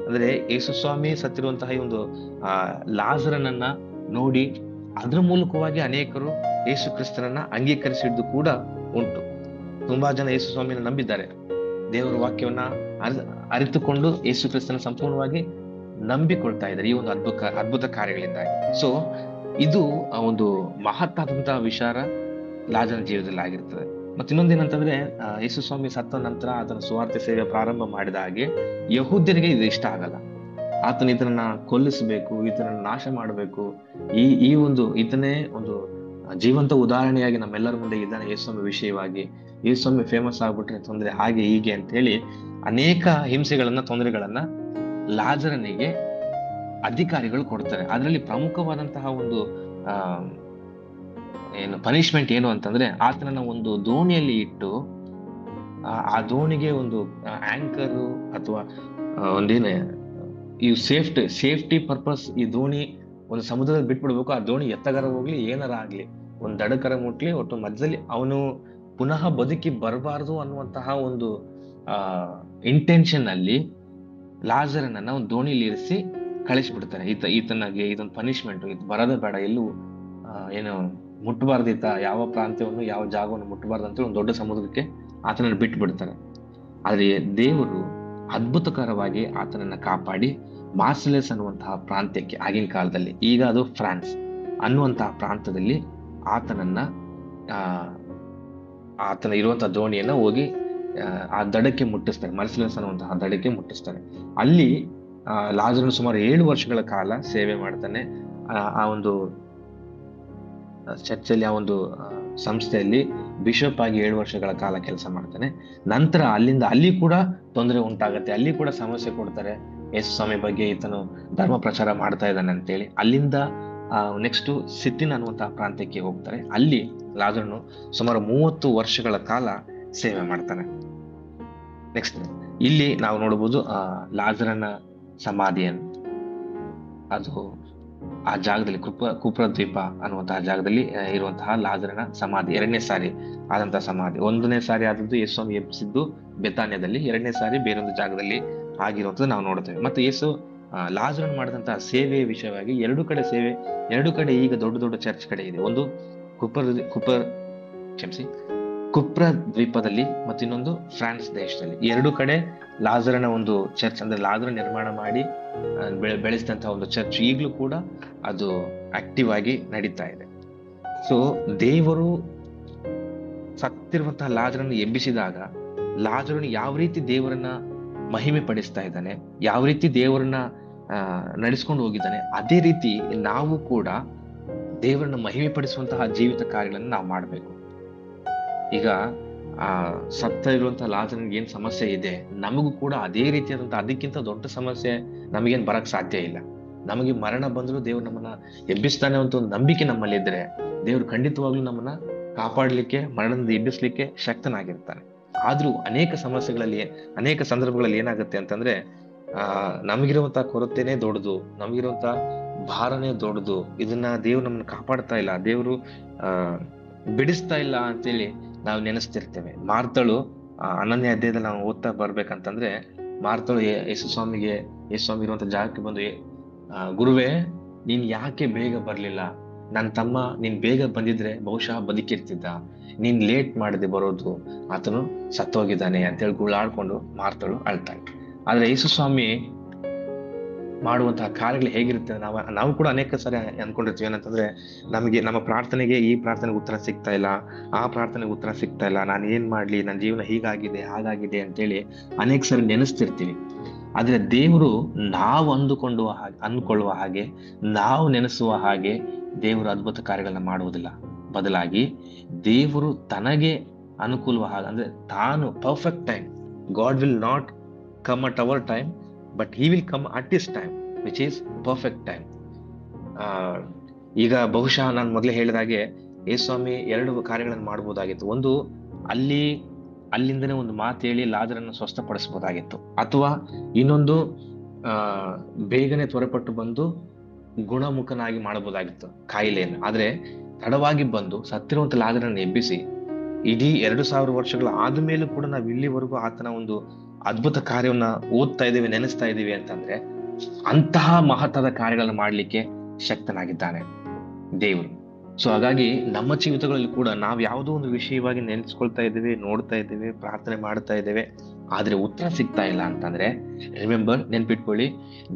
[SPEAKER 1] ಅಂದ್ರೆ ಯೇಸು ಸ್ವಾಮಿ ಸತ್ತಿರುವಂತಹ ಈ ಒಂದು ಲಾಜರನನ್ನ ನೋಡಿ ಅದ್ರ ಮೂಲಕವಾಗಿ ಅನೇಕರು ಯೇಸು ಕ್ರಿಸ್ತನನ್ನ ಅಂಗೀಕರಿಸಿದ್ದು ಕೂಡ ಉಂಟು. ತುಂಬಾ ಜನ ಯೇಸು ಸ್ವಾಮಿಯನ್ನು ನಂಬಿದ್ದಾರೆ. ದೇವರ ವಾಕ್ಯವನ್ನ ಅರಿತುಕೊಂಡು ಯೇಸು ಕ್ರಿಸ್ತನ ಸಂಪೂರ್ಣವಾಗಿ ನಂಬಿಕೊಳ್ತಾ ಇದ್ದಾರೆ ಈ ಒಂದು ಅದ್ಭುತ ಕಾರ್ಯಗಳಿಂದಾಗಿ. ಸೊ ಇದು ಒಂದು ಮಹತ್ತಾದಂತಹ ವಿಚಾರ ಲಾಜರನ ಜೀವನದಲ್ಲಿ ಆಗಿರ್ತದೆ. ಮತ್ತೆ ಇನ್ನೊಂದೇನಂತಂದ್ರೆ, ಯೇಸು ಸ್ವಾಮಿ ಸತ್ತ ನಂತರ ಆತನ ಸುವಾರ್ತೆ ಸೇವೆ ಪ್ರಾರಂಭ ಮಾಡಿದ ಹಾಗೆ ಯಹೂದ್ಯರಿಗೆ ಇದು ಇಷ್ಟ ಆಗಲ್ಲ. ಆತನ ಇದನ್ನ ಕೊಲ್ಲಿಸಬೇಕು, ಇದನ್ನ ನಾಶ ಮಾಡಬೇಕು, ಈ ಒಂದು ಇದನ್ನೇ ಒಂದು ಜೀವಂತ ಉದಾಹರಣೆಯಾಗಿ ನಮ್ಮೆಲ್ಲರ ಮುಂದೆ ಇದ್ದಾನೆ ಯೇಸು ಸ್ವಾಮಿ ವಿಷಯವಾಗಿ. ಯೇಸು ಸ್ವಾಮಿ ಫೇಮಸ್ ಆಗ್ಬಿಟ್ರೆ ತೊಂದರೆ, ಹಾಗೆ ಹೀಗೆ ಅಂತ ಹೇಳಿ ಅನೇಕ ಹಿಂಸೆಗಳನ್ನ, ತೊಂದರೆಗಳನ್ನ ಲಾಜರನಿಗೆ ಅಧಿಕಾರಿಗಳು ಕೊಡ್ತಾರೆ. ಅದರಲ್ಲಿ ಪ್ರಮುಖವಾದಂತಹ ಒಂದು ಪನಿಷ್ಮೆಂಟ್ ಏನು ಅಂತಂದ್ರೆ, ಆತನನ್ನ ಒಂದು ದೋಣಿಯಲ್ಲಿ ಇಟ್ಟು ಆ ದೋಣಿಗೆ ಒಂದು ಆಂಕರ್ ಅಥವಾ ಒಂದೇನು ಈ ಸೇಫ್ಟಿ ಪರ್ಪಸ್, ಈ ದೋಣಿ ಒಂದು ಸಮುದ್ರದಲ್ಲಿ ಬಿಟ್ಬಿಡ್ಬೇಕು. ಆ ದೋಣಿ ಎತ್ತಗರ ಹೋಗ್ಲಿ ಏನಾರ ಆಗ್ಲಿ, ಒಂದು ದಡಕರ ಮುಟ್ಲಿ, ಒಟ್ಟು ಮಧ್ಯದಲ್ಲಿ ಅವನು ಪುನಃ ಬದುಕಿ ಬರಬಾರದು ಅನ್ನುವಂತಹ ಒಂದು ಇಂಟೆನ್ಷನ್ ಅಲ್ಲಿ ಲಾಜರನನ್ನ ಒಂದು ದೋಣಿಲಿ ಇರಿಸಿ ಕಳಿಸ್ಬಿಡ್ತಾರೆ. ಈತನಿಗೆ ಇದೊಂದು ಪನಿಷ್ಮೆಂಟ್, ಇದು ಬರೋದೇ ಬೇಡ, ಎಲ್ಲೂ ಏನು ಮುಟ್ಟಬಾರ್ದು, ಯಾವ ಪ್ರಾಂತ್ಯವನ್ನು ಯಾವ ಜಾಗವನ್ನು ಮುಟ್ಟಬಾರ್ದು ಅಂತೇಳಿ ಒಂದು ದೊಡ್ಡ ಸಮುದ್ರಕ್ಕೆ ಆತನನ್ನು ಬಿಟ್ಟು ಬಿಡ್ತಾರೆ. ಆದ್ರೆ ದೇವರು ಅದ್ಭುತಕರವಾಗಿ ಆತನನ್ನ ಕಾಪಾಡಿ ಮಾರ್ಸೆಲಸ್ ಅನ್ನುವಂತಹ ಪ್ರಾಂತ್ಯಕ್ಕೆ, ಆಗಿನ ಕಾಲದಲ್ಲಿ, ಈಗ ಅದು ಫ್ರಾನ್ಸ್ ಅನ್ನುವಂತಹ ಪ್ರಾಂತದಲ್ಲಿ ಆತನನ್ನ ಆತನ ಇರುವಂತಹ ದೋಣಿಯನ್ನ ಹೋಗಿ ಆ ದಡಕ್ಕೆ ಮುಟ್ಟಿಸ್ತಾರೆ. ಮಾರ್ಸೆಲಸ್ ಅನ್ನುವಂತಹ ದಡಕ್ಕೆ ಮುಟ್ಟಿಸ್ತಾರೆ. ಅಲ್ಲಿ ಲಾಜರನು ಸುಮಾರು 7 ವರ್ಷಗಳ ಕಾಲ ಸೇವೆ ಮಾಡ್ತಾನೆ. ಆ ಒಂದು ಚರ್ಚಲ್ಲಿ, ಆ ಒಂದು ಸಂಸ್ಥೆಯಲ್ಲಿ ಬಿಷಪ್ ಆಗಿ 7 ವರ್ಷಗಳ ಕಾಲ ಕೆಲಸ ಮಾಡ್ತಾನೆ. ನಂತರ ಅಲ್ಲಿ ಕೂಡ ತೊಂದರೆ ಉಂಟಾಗತ್ತೆ, ಅಲ್ಲಿ ಕೂಡ ಸಮಸ್ಯೆ ಕೊಡ್ತಾರೆ. ಯೇಸು ಸ್ವಾಮಿ ಬಗ್ಗೆ ಈತನು ಧರ್ಮ ಪ್ರಚಾರ ಮಾಡ್ತಾ ಇದ್ದಾನೆ ಅಂತೇಳಿ ಅಲ್ಲಿಂದ ನೆಕ್ಸ್ಟ್ ಸಿಟ್ಟಿನ್ ಅನ್ನುವಂತಹ ಪ್ರಾಂತ್ಯಕ್ಕೆ ಹೋಗ್ತಾರೆ. ಅಲ್ಲಿ ಲಾಜರನು ಸುಮಾರು 30 ವರ್ಷಗಳ ಕಾಲ ಸೇವೆ ಮಾಡ್ತಾನೆ. ನೆಕ್ಸ್ಟ್ ಇಲ್ಲಿ ನಾವು ನೋಡಬಹುದು ಲಾಜರನ ಸಮಾಧಿಯನ್ನು, ಅದು ಆ ಜಾಗದಲ್ಲಿ ಕುಪ್ರ ದ್ವೀಪ ಅನ್ನುವಂತಹ ಜಾಗದಲ್ಲಿ ಇರುವಂತಹ ಲಾಜರನ ಸಮಾಧಿ, 2ನೇ ಸಾರಿ ಆದಂತಹ ಸಮಾಧಿ. 1ನೇ ಸಾರಿ ಆದದ್ದು ಯೇಸು ಸ್ವಾಮಿ ಎಬ್ಬಿಸಿದ್ದು ಬೆತಾನ್ಯದಲ್ಲಿ, 2ನೇ ಸಾರಿ ಬೇರೊಂದು ಜಾಗದಲ್ಲಿ ಆಗಿರುವಂತದ್ದು ನಾವು ನೋಡ್ತೇವೆ. ಮತ್ತೆ ಯೇಸು ಲಾಜರನ್ ಮಾಡಿದಂತಹ ಸೇವೆಯ ವಿಷಯವಾಗಿ ಎರಡು ಕಡೆ ಈಗ ದೊಡ್ಡ ದೊಡ್ಡ ಚರ್ಚ್ ಕಡೆ ಇದೆ. ಒಂದು ಕುಪ್ರ ದ್ವೀಪದಲ್ಲಿ ಮತ್ತು ಇನ್ನೊಂದು ಫ್ರಾನ್ಸ್ ದೇಶದಲ್ಲಿ. 2 ಕಡೆ ಲಾಜರನ ಒಂದು ಚರ್ಚ್, ಅಂದ್ರೆ ಲಾಜರ ನಿರ್ಮಾಣ ಮಾಡಿ ಬೆಳೆಸಿದಂತಹ ಒಂದು ಚರ್ಚ್ ಈಗಲೂ ಕೂಡ ಅದು ಆಕ್ಟಿವ್ ಆಗಿ ನಡೀತಾ ಇದೆ. ಸೊ ದೇವರು ಸತ್ತಿರುವಂತಹ ಲಾಜರನ್ನು ಎಬ್ಬಿಸಿದಾಗ ಲಾಜರನು ಯಾವ ರೀತಿ ದೇವರನ್ನ ಮಹಿಮೆ ಪಡಿಸ್ತಾ ಇದ್ದಾನೆ, ಯಾವ ರೀತಿ ದೇವರನ್ನ ನಡೆಸ್ಕೊಂಡು ಹೋಗಿದ್ದಾನೆ, ಅದೇ ರೀತಿ ನಾವು ಕೂಡ ದೇವರನ್ನ ಮಹಿಮೆ ಪಡಿಸುವಂತಹ ಜೀವಿತ ಕಾರ್ಯಗಳನ್ನು ನಾವು ಮಾಡಬೇಕು. ಈಗ ಸತ್ತ ಇರುವಂತಹ ಲಾಜರನಿಗೆ ಏನ್ ಸಮಸ್ಯೆ ಇದೆ, ನಮಗೂ ಕೂಡ ಅದೇ ರೀತಿಯಾದಂತಹ, ಅದಕ್ಕಿಂತ ದೊಡ್ಡ ಸಮಸ್ಯೆ ನಮಗೇನ್ ಬರಕ್ ಸಾಧ್ಯ ಇಲ್ಲ. ನಮಗೆ ಮರಣ ಬಂದ್ರು ದೇವ್ರು ನಮ್ಮನ್ನ ಎಬ್ಬಿಸ್ತಾನೆ ಅಂತ ಒಂದು ನಂಬಿಕೆ ನಮ್ಮಲ್ಲಿ ಇದ್ರೆ ದೇವ್ರು ಖಂಡಿತವಾಗ್ಲೂ ನಮ್ಮನ್ನ ಕಾಪಾಡ್ಲಿಕ್ಕೆ, ಮರಣದಿಂದ ಎಬ್ಬಿಸ್ಲಿಕ್ಕೆ ಶಕ್ತನಾಗಿರ್ತಾನೆ. ಆದ್ರೂ ಅನೇಕ ಸಮಸ್ಯೆಗಳಲ್ಲಿ, ಅನೇಕ ಸಂದರ್ಭಗಳಲ್ಲಿ ಏನಾಗುತ್ತೆ ಅಂತಂದ್ರೆ, ನಮಗಿರುವಂತಹ ಕೊರತೆನೇ ದೊಡ್ಡದು, ನಮಗಿರುವಂತಹ ಭಾರನೇ ದೊಡ್ಡದು, ಇದನ್ನ ದೇವ್ರು ನಮ್ಮನ್ನ ಕಾಪಾಡ್ತಾ ಇಲ್ಲ, ದೇವ್ರು ಬಿಡಿಸ್ತಾ ಇಲ್ಲ ಅಂತೇಳಿ ನಾವು ನೆನೆಸ್ತಿರ್ತೇವೆ. ಮಾರ್ತಳು 11ನೇ ಅಧ್ಯಾಯದಲ್ಲಿ ನಾವು ಓದ್ತಾ ಬರ್ಬೇಕಂತಂದ್ರೆ ಮಾರ್ತಳು ಯೇಸು ಸ್ವಾಮಿ ಇರುವಂತ ಜಾಗಕ್ಕೆ ಬಂದು ಗುರುವೇ, ನೀನ್ ಯಾಕೆ ಬೇಗ ಬರ್ಲಿಲ್ಲ? ನನ್ನ ತಮ್ಮ ನೀನ್ ಬೇಗ ಬಂದಿದ್ರೆ ಬಹುಶಃ ಬದುಕಿರ್ತಿದ್ದ, ನೀನ್ ಲೇಟ್ ಮಾಡದೆ ಬರೋದು, ಆತನು ಸತ್ತೋಗಿದ್ದಾನೆ ಅಂತೇಳಿ ಗುಳ್ಳಾಡ್ಕೊಂಡು ಮಾರ್ತಳು ಅಳ್ತಾಳೆ. ಆದ್ರೆ ಯೇಸು ಸ್ವಾಮಿ ಮಾಡುವಂತಹ ಕಾರ್ಯಗಳು ಹೇಗಿರುತ್ತೆ, ನಾವು ಕೂಡ ಅನೇಕ ಸಾರಿ ಅನ್ಕೊಂಡಿರ್ತೀವಿ. ಏನಂತಂದ್ರೆ ನಮಗೆ ನಮ್ಮ ಪ್ರಾರ್ಥನೆಗೆ ಈ ಪ್ರಾರ್ಥನೆಗೆ ಉತ್ತರ ಸಿಗ್ತಾ ಇಲ್ಲ, ಆ ಪ್ರಾರ್ಥನೆಗೆ ಉತ್ತರ ಸಿಗ್ತಾ ಇಲ್ಲ, ನಾನು ಏನ್ ಮಾಡ್ಲಿ, ನನ್ನ ಜೀವನ ಹೀಗಾಗಿದೆ ಹಾಗಾಗಿದೆ ಅಂತೇಳಿ ಅನೇಕ ಸಾರಿ ನೆನೆಸ್ತಿರ್ತೀವಿ. ಆದ್ರೆ ದೇವರು ನಾವು ಅಂದ್ಕೊಳ್ಳುವ ಹಾಗೆ, ನಾವು ನೆನೆಸುವ ಹಾಗೆ ದೇವರು ಅದ್ಭುತ ಕಾರ್ಯಗಳನ್ನ ಮಾಡುವುದಿಲ್ಲ. ಬದಲಾಗಿ ದೇವರು ತನಗೆ ಅನುಕೂಲವ ಹಾಗೆ, ಅಂದ್ರೆ ತಾನು perfect time, god will not come at hour time, but he will come at his time which is perfect time. ಈಗ ಬಹುಶಃ ನಾನು ಮೊದಲೇ ಹೇಳಿದಾಗೆ ಯೇಸುಸ್ವಾಮಿ 2 ಕಾರ್ಯಗಳನ್ನು ಮಾಡಬಹುದಾಗಿತ್ತು. ಒಂದು, ಅಲ್ಲಿಂದನೇ ಒಂದು ಮಾತು ಹೇಳಿ ಲಾಜರನ್ನು ಸ್ವಸ್ಥಪಡಿಸಬಹುದಾಗಿತ್ತು. ಅಥವಾ ಇನ್ನೊಂದು, ಬೇಗನೆ ತ್ವರೆಪಟ್ಟು ಬಂದು ಗುಣಮುಖನಾಗಿ ಮಾಡಬಹುದಾಗಿತ್ತು ಕಾಯಿಲೆಯನ್ನು. ಆದ್ರೆ ತಡವಾಗಿ ಬಂದು ಸತ್ತಿರುವಂತ ಲಾಜರನ್ನು ಎಬ್ಬಿಸಿ ಇಡೀ 2000 ವರ್ಷಗಳ ಆದ ಮೇಲೂ ಕೂಡ ನಾವು ಇಲ್ಲಿವರೆಗೂ ಆತನ ಒಂದು ಅದ್ಭುತ ಕಾರ್ಯವನ್ನ ಓದ್ತಾ ಇದ್ದೀವಿ, ನೆನೆಸ್ತಾ ಇದ್ದೀವಿ ಅಂತಂದ್ರೆ ಅಂತಹ ಮಹತ್ವದ ಕಾರ್ಯಗಳನ್ನ ಮಾಡ್ಲಿಕ್ಕೆ ಶಕ್ತನಾಗಿದ್ದಾನೆ ದೇವರು. ಸೊ ಹಾಗಾಗಿ ನಮ್ಮ ಜೀವಿತಗಳಲ್ಲಿ ಕೂಡ ನಾವು ಯಾವುದೋ ಒಂದು ವಿಷಯವಾಗಿ ನೆನೆಸ್ಕೊಳ್ತಾ ಇದ್ದೇವೆ, ನೋಡ್ತಾ ಇದ್ದೇವೆ, ಪ್ರಾರ್ಥನೆ ಮಾಡ್ತಾ ಇದ್ದೇವೆ, ಆದ್ರೆ ಉತ್ತರ ಸಿಗ್ತಾ ಇಲ್ಲ ಅಂತಂದ್ರೆ ರಿಮೆಂಬರ್, ನೆನ್ಪಿಟ್ಕೊಳ್ಳಿ,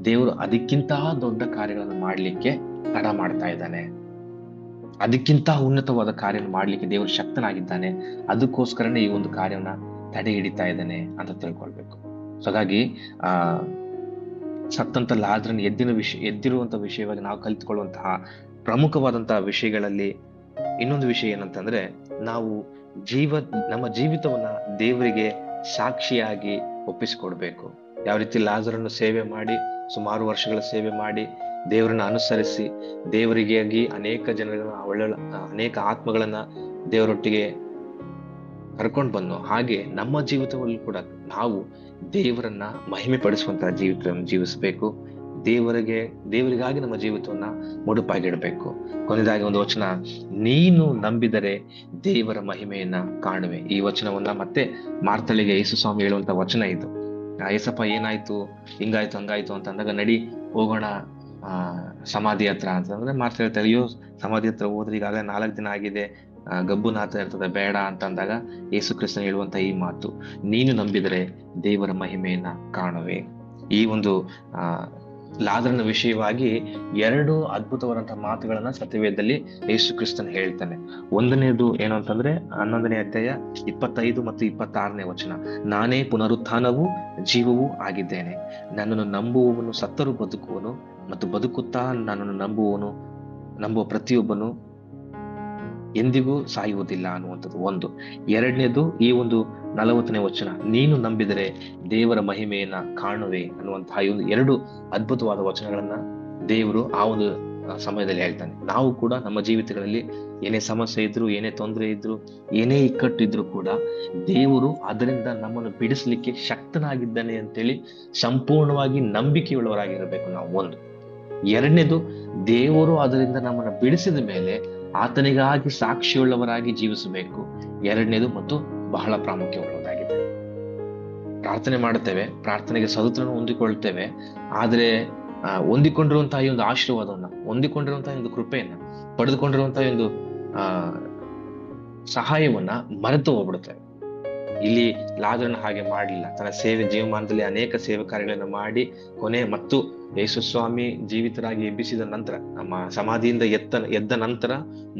[SPEAKER 1] ದೇವರು ಅದಕ್ಕಿಂತ ದೊಡ್ಡ ಕಾರ್ಯಗಳನ್ನು ಮಾಡ್ಲಿಕ್ಕೆ ತಡ ಮಾಡ್ತಾ ಇದ್ದಾನೆ. ಅದಕ್ಕಿಂತ ಉನ್ನತವಾದ ಕಾರ್ಯ ಮಾಡ್ಲಿಕ್ಕೆ ದೇವರು ಶಕ್ತನಾಗಿದ್ದಾನೆ. ಅದಕ್ಕೋಸ್ಕರನೇ ಈ ಒಂದು ಕಾರ್ಯವನ್ನ ತಡೆ ಹಿಡಿತಾ ಇದ್ದಾನೆ ಅಂತ ತಿಳ್ಕೊಳ್ಬೇಕು. ಸೊ ಹಾಗಾಗಿ ಸತ್ತಂತ ಲಾಜರನ ಎದ್ದಿರುವಂತಹ ವಿಷಯವಾಗಿ ನಾವು ಕಲಿತುಕೊಳ್ಳುವಂತಹ ಪ್ರಮುಖವಾದಂತಹ ವಿಷಯಗಳಲ್ಲಿ ಇನ್ನೊಂದು ವಿಷಯ ಏನಂತಂದ್ರೆ, ನಾವು ನಮ್ಮ ಜೀವಿತವನ್ನ ದೇವರಿಗೆ ಸಾಕ್ಷಿಯಾಗಿ ಒಪ್ಪಿಸಿಕೊಡ್ಬೇಕು. ಯಾವ ರೀತಿ ಲಾಜರನ್ನು ಸೇವೆ ಮಾಡಿ, ಸುಮಾರು ವರ್ಷಗಳ ಸೇವೆ ಮಾಡಿ, ದೇವರನ್ನ ಅನುಸರಿಸಿ, ದೇವರಿಗಾಗಿ ಅನೇಕ ಜನರನ್ನ ಅನೇಕ ಆತ್ಮಗಳನ್ನ ದೇವರೊಟ್ಟಿಗೆ ಕರ್ಕೊಂಡು ಬಂದು, ಹಾಗೆ ನಮ್ಮ ಜೀವಿತದಲ್ಲಿ ಕೂಡ ನಾವು ದೇವರನ್ನ ಮಹಿಮೆ ಪಡಿಸುವಂತಹ ಜೀವಿತವನ್ನು ಜೀವಿಸಬೇಕು. ದೇವರಿಗಾಗಿ ನಮ್ಮ ಜೀವಿತವನ್ನ ಮುಡುಪಾಗಿಡಬೇಕು. ಕೊನೆಯದಾಗಿ ಒಂದು ವಚನ, ನೀನು ನಂಬಿದರೆ ದೇವರ ಮಹಿಮೆಯನ್ನ ಕಾಣುವೆ. ಈ ವಚನವನ್ನ ಮತ್ತೆ ಮಾರ್ತಳಿಗೆ ಯೇಸು ಸ್ವಾಮಿ ಹೇಳುವಂತ ವಚನ ಇದು. ಏಸಪ್ಪ ಏನಾಯ್ತು, ಹಿಂಗಾಯ್ತು ಹಂಗಾಯ್ತು ಅಂತ ಅಂದಾಗ, ನಡಿ ಹೋಗೋಣ ಸಮಾಧಿ ಹತ್ರ ಅಂತಂದ್ರೆ ಮಾರ್ತ ಹೇಳ್ತಾರೆ, ಅಯ್ಯೋ ಸಮಾಧಿ ಹತ್ರ ಹೋದ್ರೆ ಈಗಾಗಲೇ 4 ದಿನ ಆಗಿದೆ, ಗಬ್ಬುನಾಥ ಇರ್ತದೆ, ಬೇಡ ಅಂತ ಅಂದಾಗ ಯೇಸು ಕ್ರಿಸ್ತನ ಹೇಳುವಂತ ಈ ಮಾತು, ನೀನು ನಂಬಿದರೆ ದೇವರ ಮಹಿಮೆಯನ್ನ ಕಾಣುವೆ. ಈ ಒಂದು ಲಾಜರನ ವಿಷಯವಾಗಿ 2 ಅದ್ಭುತವಾದಂತಹ ಮಾತುಗಳನ್ನ ಸತ್ಯವೇದದಲ್ಲಿ ಯೇಸು ಕ್ರಿಸ್ತನ್ ಹೇಳ್ತಾನೆ. ಒಂದನೇದು ಏನು ಅಂತಂದ್ರೆ 11ನೇ ಅಧ್ಯಾಯ 25 ಮತ್ತು 26ನೇ ವಚನ, ನಾನೇ ಪುನರುತ್ಥಾನವೂ ಜೀವವೂ ಆಗಿದ್ದೇನೆ, ನನ್ನನ್ನು ನಂಬುವವನು ಸತ್ತರೂ ಬದುಕುವನು, ಮತ್ತು ಬದುಕುತ್ತಾ ನನ್ನನ್ನು ನಂಬುವ ಪ್ರತಿಯೊಬ್ಬನು ಎಂದಿಗೂ ಸಾಯುವುದಿಲ್ಲ ಅನ್ನುವಂಥದ್ದು ಒಂದು. ಎರಡನೇದು ಈ ಒಂದು 40ನೇ ವಚನ, ನೀನು ನಂಬಿದರೆ ದೇವರ ಮಹಿಮೆಯನ್ನ ಕಾಣುವೆ ಅನ್ನುವಂತಹ ಈ ಒಂದು 2 ಅದ್ಭುತವಾದ ವಚನಗಳನ್ನ ದೇವರು ಆ ಒಂದು ಸಮಯದಲ್ಲಿ ಹೇಳ್ತಾನೆ. ನಾವು ಕೂಡ ನಮ್ಮ ಜೀವಿತಗಳಲ್ಲಿ ಏನೇ ಸಮಸ್ಯೆ ಇದ್ರು, ಏನೇ ತೊಂದರೆ ಇದ್ರು, ಏನೇ ಇಕ್ಕಟ್ಟಿದ್ರು ಕೂಡ ದೇವರು ಅದರಿಂದ ನಮ್ಮನ್ನು ಬಿಡಿಸ್ಲಿಕ್ಕೆ ಶಕ್ತನಾಗಿದ್ದಾನೆ ಅಂತೇಳಿ ಸಂಪೂರ್ಣವಾಗಿ ನಂಬಿಕೆಯುಳ್ಳವರಾಗಿರಬೇಕು ನಾವು. ಒಂದು. ಎರಡನೇದು, ದೇವರು ಅದರಿಂದ ನಮ್ಮನ್ನು ಬಿಡಿಸಿದ ಮೇಲೆ ಆತನಿಗಾಗಿ ಸಾಕ್ಷಿಯುಳ್ಳವರಾಗಿ ಜೀವಿಸಬೇಕು. ಎರಡನೇದು ಮತ್ತು ಬಹಳ ಪ್ರಾಮುಖ್ಯವುಳ್ಳದಾಗಿದೆ. ಪ್ರಾರ್ಥನೆ ಮಾಡುತ್ತೇವೆ, ಪ್ರಾರ್ಥನೆಗೆ ಸದುತ್ತರನ್ನು ಹೊಂದಿಕೊಳ್ತೇವೆ, ಆದ್ರೆ ಹೊಂದಿಕೊಂಡಿರುವಂತಹ ಈ ಒಂದು ಆಶೀರ್ವಾದವನ್ನ, ಹೊಂದಿಕೊಂಡಿರುವಂತಹ ಒಂದು ಕೃಪೆಯನ್ನ, ಪಡೆದುಕೊಂಡಿರುವಂತಹ ಒಂದು ಸಹಾಯವನ್ನ ಮರೆತು ಹೋಗ್ಬಿಡುತ್ತೇವೆ. ಇಲ್ಲಿ ಲಾಜರನ ಹಾಗೆ ಮಾಡಲಿಲ್ಲ. ತನ್ನ ಜೀವಮಾನದಲ್ಲಿ ಅನೇಕ ಸೇವೆ ಕಾರ್ಯಗಳನ್ನು ಮಾಡಿ ಕೊನೆ ಮತ್ತು ಯೇಸು ಸ್ವಾಮಿ ಜೀವಿತರಾಗಿ ಎಬ್ಬಿಸಿದ ನಂತರ, ನಮ್ಮ ಸಮಾಧಿಯಿಂದ ಎದ್ದ ನಂತರ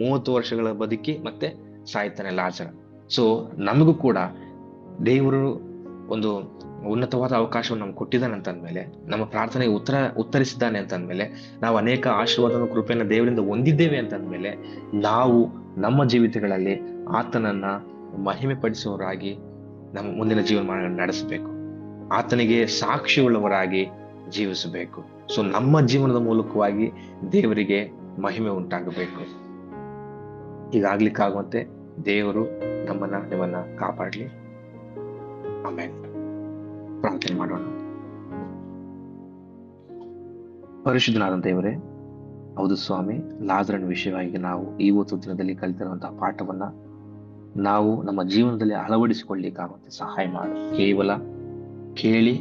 [SPEAKER 1] 30 ವರ್ಷಗಳ ಬದುಕಿ ಮತ್ತೆ ಸಾಯ್ತಾನೆ ಲಾಜರ. ಸೊ ನಮಗೂ ಕೂಡ ದೇವರು ಒಂದು ಉನ್ನತವಾದ ಅವಕಾಶವನ್ನು ನಮ್ಗೆ ಕೊಟ್ಟಿದ್ದಾನೆ ಅಂತಂದ್ಮೇಲೆ, ನಮ್ಮ ಪ್ರಾರ್ಥನೆಗೆ ಉತ್ತರಿಸಿದ್ದಾನೆ ಅಂತಂದ್ಮೇಲೆ, ನಾವು ಅನೇಕ ಆಶೀರ್ವಾದನ ಕೃಪೆಯನ್ನು ದೇವರಿಂದ ಹೊಂದಿದ್ದೇವೆ ಅಂತಂದ್ಮೇಲೆ, ನಾವು ನಮ್ಮ ಜೀವಿತಗಳಲ್ಲಿ ಆತನನ್ನ ಮಹಿಮೆ ಪಡಿಸುವವರಾಗಿ ನಮ್ಮ ಮುಂದಿನ ಜೀವನ ನಡೆಸಬೇಕು. ಆತನಿಗೆ ಸಾಕ್ಷಿಯುಳ್ಳವರಾಗಿ ಜೀವಿಸಬೇಕು. ಸೊ ನಮ್ಮ ಜೀವನದ ಮೂಲಕವಾಗಿ ದೇವರಿಗೆ ಮಹಿಮೆ ಉಂಟಾಗಬೇಕು. ಹೀಗಾಗ್ಲಿಕ್ಕಾಗುವಂತೆ ದೇವರು ನಿಮ್ಮನ್ನ ಕಾಪಾಡ್ಲಿ. ಆಮೆನ್. ಪ್ರಾರ್ಥನೆ ಮಾಡೋಣ. ಪರಿಶುದ್ಧನಾದ ದೇವರೇ, ಹೌದು ಸ್ವಾಮಿ, ಲಾಜರನ ವಿಷಯವಾಗಿ ನಾವು ಇವತ್ತು ದಿನದಲ್ಲಿ ಕಲಿತಿರುವಂತಹ ಪಾಠವನ್ನ ನಾವು ನಮ್ಮ ಜೀವನದಲ್ಲಿ ಅಳವಡಿಸಿಕೊಳ್ಳಿಕ್ಕಾಗುತ್ತೆ ಸಹಾಯ ಮಾಡು. ಕೇವಲ ಕೇಳಿ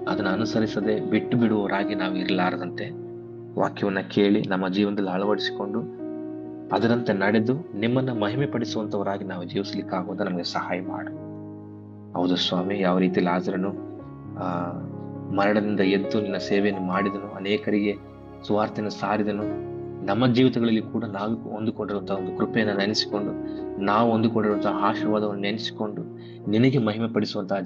[SPEAKER 1] ಅದನ್ನ ಅನುಸರಿಸದೆ ಬಿಟ್ಟು ಬಿಡುವವರಾಗಿ ನಾವು ಇರಲಾರದಂತೆ ವಾಕ್ಯವನ್ನ ಕೇಳಿ ನಮ್ಮ ಜೀವನದಲ್ಲಿ ಅಳವಡಿಸಿಕೊಂಡು ಅದರಂತೆ ನಡೆದು ನಿಮ್ಮನ್ನ ಮಹಿಮೆ ಪಡಿಸುವಂತವರಾಗಿ ನಾವು ಜೀವಿಸ್ಲಿಕ್ಕಾಗೋದ ನಮಗೆ ಸಹಾಯ ಮಾಡು. ಹೌದು ಸ್ವಾಮಿ, ಯಾವ ರೀತಿ ಲಾಜರನು ಆ ಮರಣದಿಂದ ಎದ್ದು ನಿನ್ನ ಸೇವೆಯನ್ನು ಮಾಡಿದನು, ಅನೇಕರಿಗೆ ಸುವಾರ್ತೆಯನ್ನು ಸಾರಿದನು. ನಮ್ಮ ಜೀವಿತಗಳಲ್ಲಿ ಕೂಡ ನಾವು ಹೊಂದಿಕೊಂಡಿರುವಂತಹ ಒಂದು ಕೃಪೆಯನ್ನು ನೆನೆಸಿಕೊಂಡು, ನಾವು ಹೊಂದಿಕೊಂಡಿರುವಂತಹ ಆಶೀರ್ವಾದವನ್ನು ನೆನೆಸಿಕೊಂಡು ನಿನಗೆ ಮಹಿಮೆ ಪಡಿಸುವಂತಹ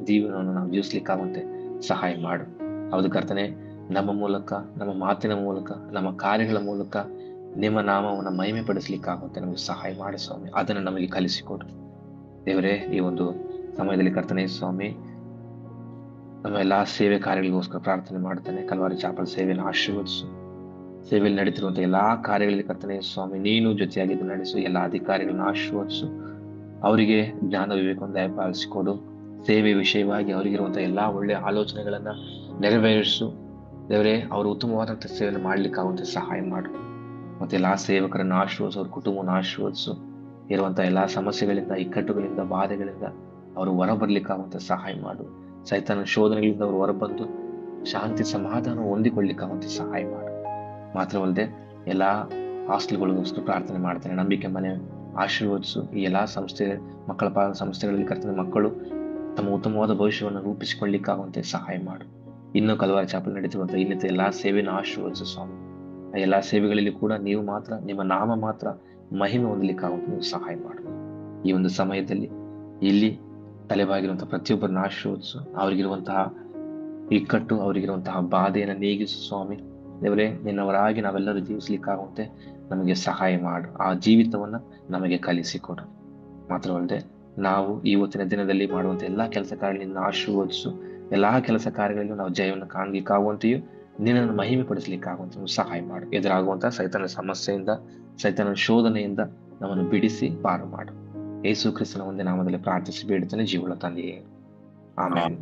[SPEAKER 1] ಜೀವನವನ್ನು ನಾವು ಜೀವಿಸ್ಲಿಕ್ಕಾಗುವಂತೆ ಸಹಾಯ ಮಾಡು. ಹೌದು ಕರ್ತನೆ, ನಮ್ಮ ಮೂಲಕ, ನಮ್ಮ ಮಾತಿನ ಮೂಲಕ, ನಮ್ಮ ಕಾರ್ಯಗಳ ಮೂಲಕ ನಿಮ್ಮ ನಾಮವನ್ನು ಮಹಿಮೆ ಪಡಿಸ್ಲಿಕ್ಕಾಗುತ್ತೆ ನಮಗೆ ಸಹಾಯ ಮಾಡಿ ಸ್ವಾಮಿ. ಅದನ್ನು ನಮಗೆ ಕಲಿಸಿಕೊಡು ದೇವರೇ. ಈ ಒಂದು ಸಮಯದಲ್ಲಿ ಕರ್ತನೆ ಸ್ವಾಮಿ, ನಮ್ಮ ಎಲ್ಲಾ ಸೇವೆ ಕಾರ್ಯಗಳಿಗೋಸ್ಕರ ಪ್ರಾರ್ಥನೆ ಮಾಡ್ತಾನೆ. ಕಲ್ವಾರಿ ಚಾಪಲ್ ಸೇವೆಯನ್ನು ಆಶೀರ್ವದಿಸು. ಸೇವೆಯಲ್ಲಿ ನಡೀತಿರುವಂತಹ ಎಲ್ಲಾ ಕಾರ್ಯಗಳಲ್ಲಿ ಕರ್ತನೆ ಸ್ವಾಮಿ, ನೀನು ಜೊತೆಯಾಗಿದ್ದು ನಡೆಸು. ಎಲ್ಲಾ ಅಧಿಕಾರಿಗಳನ್ನ ಆಶೀರ್ವದಿಸು. ಅವರಿಗೆ ಜ್ಞಾನ ವಿವೇಕವನ್ನು ದಯಪಾಲಿಸಿಕೊಡು. ಸೇವೆ ವಿಷಯವಾಗಿ ಅವರಿಗಿರುವಂತಹ ಎಲ್ಲಾ ಒಳ್ಳೆಯ ಆಲೋಚನೆಗಳನ್ನ ನೆರವೇರಿಸು ದೇವರೇ. ಅವರು ಉತ್ತಮವಾದಂತಹ ಸೇವೆಯನ್ನು ಮಾಡ್ಲಿಕ್ಕಾಗುವಂತೆ ಸಹಾಯ ಮಾಡು. ಮತ್ತೆ ಎಲ್ಲಾ ಸೇವಕರನ್ನು ಆಶೀರ್ವದಿಸು, ಅವ್ರ ಕುಟುಂಬವನ್ನು ಆಶೀರ್ವದಿಸು. ಇರುವಂತಹ ಎಲ್ಲಾ ಸಮಸ್ಯೆಗಳಿಂದ, ಇಕ್ಕಟ್ಟುಗಳಿಂದ, ಬಾಧೆಗಳಿಂದ ಅವರು ಹೊರಬರ್ಲಿಕ್ಕಾಗುವಂತೆ ಸಹಾಯ ಮಾಡು. ಸೈತಾನ ಶೋಧನೆಗಳಿಂದ ಅವರು ಹೊರಬಂದು ಶಾಂತಿ ಸಮಾಧಾನ ಹೊಂದಿಕೊಳ್ಳಿಕ್ಕಾಗುವಂತೆ ಸಹಾಯ ಮಾಡು. ಮಾತ್ರವಲ್ಲದೆ ಎಲ್ಲಾ ಹಾಸ್ಟೆಲ್ಗಳಿಗೋಸ್ಕರ ಪ್ರಾರ್ಥನೆ ಮಾಡ್ತೇನೆ. ನಂಬಿಕೆ ಮನೆ ಆಶೀರ್ವದಿಸು. ಈ ಎಲ್ಲಾ ಮಕ್ಕಳ ಸಂಸ್ಥೆಗಳಲ್ಲಿ ಕರ್ತನೆ ಮಕ್ಕಳು ತಮ್ಮ ಉತ್ತಮವಾದ ಭವಿಷ್ಯವನ್ನು ರೂಪಿಸಿಕೊಳ್ಳಿಕ್ಕಾಗುವಂತೆ ಸಹಾಯ ಮಾಡು. ಇನ್ನೂ ಕಲ್ವಾರಿ ಚಾಪಲ್ ನಡೀತಿರುವಂತಹ ಇನ್ನಿತ ಎಲ್ಲಾ ಸೇವೆಯನ್ನು ಆಶೀರ್ವದಿಸು ಸ್ವಾಮಿ. ಆ ಎಲ್ಲಾ ಸೇವೆಗಳಲ್ಲಿ ಕೂಡ ನೀವು ಮಾತ್ರ, ನಿಮ್ಮ ನಾಮ ಮಾತ್ರ ಮಹಿಮೆ ಹೊಂದಲಿಕ್ಕಾಗುವಂತೆ ನೀವು ಸಹಾಯ ಮಾಡು. ಈ ಒಂದು ಸಮಯದಲ್ಲಿ ಇಲ್ಲಿ ತಲೆಬಾಗಿರುವಂತಹ ಪ್ರತಿಯೊಬ್ಬರನ್ನ ಆಶೀರ್ವದಿಸು. ಅವರಿಗಿರುವಂತಹ ಇಕ್ಕಟ್ಟು, ಅವರಿಗಿರುವಂತಹ ಬಾಧೆಯನ್ನು ನೀಗಿಸು ಸ್ವಾಮಿ ದೇವರೇ. ನಿನ್ನವರಾಗಿ ನಾವೆಲ್ಲರೂ ಜೀವಿಸ್ಲಿಕ್ಕಾಗುವಂತೆ ನಮಗೆ ಸಹಾಯ ಮಾಡು. ಆ ಜೀವಿತವನ್ನ ನಮಗೆ ಕಲಿಸಿಕೊಡು. ಮಾತ್ರವಲ್ಲದೆ ನಾವು ಇವತ್ತಿನ ದಿನದಲ್ಲಿ ಮಾಡುವಂತ ಎಲ್ಲಾ ಕೆಲಸ ಕಾರ್ಯಗಳಿಂದ ಆಶೀರ್ವದಿಸು. ಎಲ್ಲಾ ಕೆಲಸ ಕಾರ್ಯಗಳಲ್ಲೂ ನಾವು ಜಯವನ್ನು ಕಾಣಲಿಕ್ಕಾಗುವಂತೆಯೂ ನಿನ್ನನ್ನು ಮಹಿಮೆ ಪಡಿಸ್ಲಿಕ್ಕಾಗುವಂತೆ ಸಹಾಯ ಮಾಡು. ಎದುರಾಗುವಂತಹ ಸೈತಾನ ಸಮಸ್ಯೆಯಿಂದ, ಸೈತಾನ ಶೋಧನೆಯಿಂದ ನಮ್ಮನ್ನು ಬಿಡಿಸಿ ಪಾರು ಮಾಡು. ಯೇಸು ಕ್ರಿಸ್ತನ ಒಂದೇ ನಾಮದಲ್ಲಿ ಪ್ರಾರ್ಥಿಸಿ ಬೇಡುತ್ತೇನೆ, ಜೀವಳ ತಂದೆಯೇ, ಆಮೆನ್.